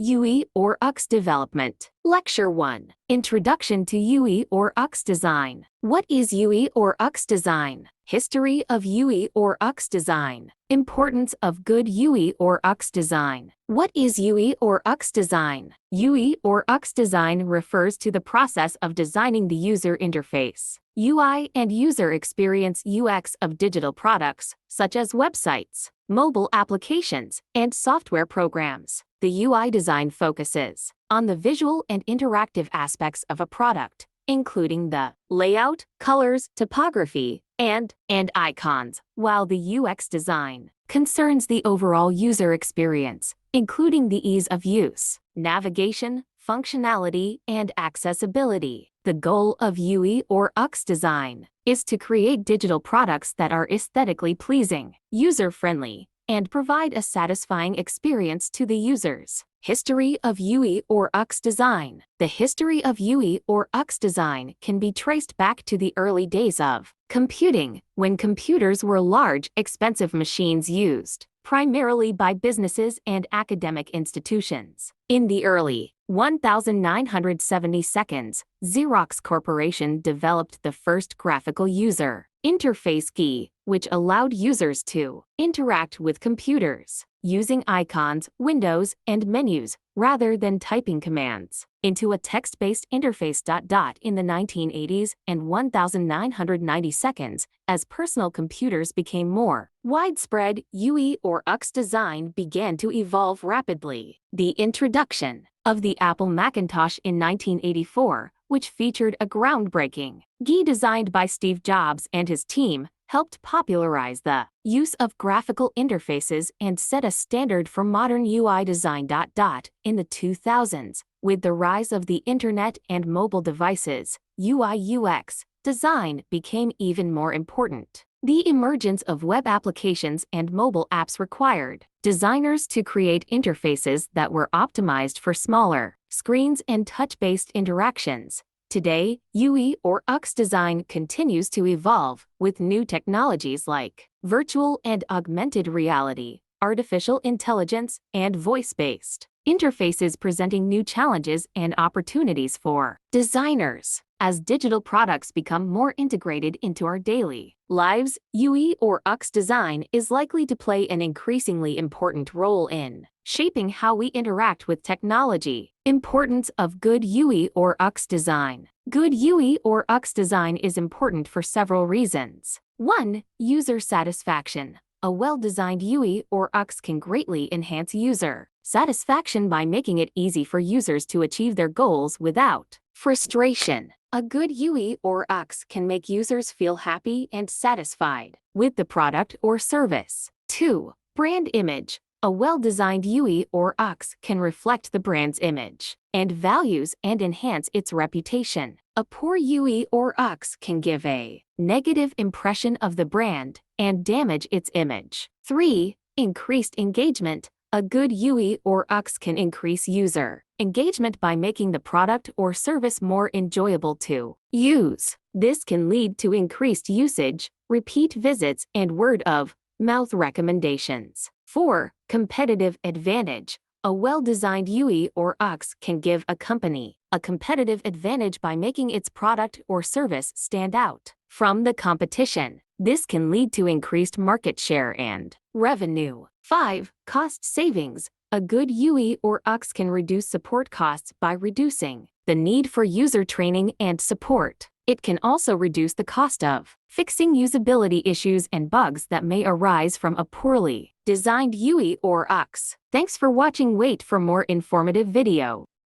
UI or UX Development. Lecture 1. Introduction to UI or UX Design. What is UI or UX Design? History of UI or UX Design. Importance of good UI or UX Design. What is UI or UX Design? UI or UX Design refers to the process of designing the user interface, UI and user experience UX of digital products, such as websites, mobile applications, and software programs. The UI design focuses on the visual and interactive aspects of a product, including the layout, colors, typography, and icons, while the UX design concerns the overall user experience, including the ease of use, navigation, functionality, and accessibility. The goal of UI or UX design is to create digital products that are aesthetically pleasing, user-friendly, and provide a satisfying experience to the users. History of UI or UX Design. The history of UI or UX design can be traced back to the early days of computing, when computers were large, expensive machines used primarily by businesses and academic institutions. In the early 1972, Xerox Corporation developed the first graphical user interface GUI, which allowed users to interact with computers using icons, windows, and menus rather than typing commands into a text-based interface. In the 1980s and 1992, as personal computers became more widespread, UI or UX design began to evolve rapidly. The introduction of the Apple Macintosh in 1984, which featured a groundbreaking GUI designed by Steve Jobs and his team, helped popularize the use of graphical interfaces and set a standard for modern UI design. In the 2000s, with the rise of the internet and mobile devices, UI/UX design became even more important. The emergence of web applications and mobile apps required designers to create interfaces that were optimized for smaller screens and touch-based interactions. Today, UI or UX design continues to evolve with new technologies like virtual and augmented reality, artificial intelligence, and voice-based interfaces, presenting new challenges and opportunities for designers. As digital products become more integrated into our daily lives, UI or UX design is likely to play an increasingly important role in shaping how we interact with technology. Importance of good UI or UX design. Good UI or UX design is important for several reasons. 1. User satisfaction. A well-designed UI or UX can greatly enhance user satisfaction by making it easy for users to achieve their goals without frustration. A good UI or UX can make users feel happy and satisfied with the product or service. 2. Brand image. A well-designed UI or UX can reflect the brand's image and values and enhance its reputation. A poor UI or UX can give a negative impression of the brand and damage its image. 3. Increased engagement. A good UI or UX can increase user engagement by making the product or service more enjoyable to use. This can lead to increased usage, repeat visits, and word-of-mouth recommendations. 4. Competitive advantage. A well-designed UI or UX can give a company a competitive advantage by making its product or service stand out from the competition. This can lead to increased market share and revenue. 5. Cost savings. A good UI or UX can reduce support costs by reducing the need for user training and support. It can also reduce the cost of fixing usability issues and bugs that may arise from a poorly designed UI or UX. Thanks for watching. Wait for more informative video.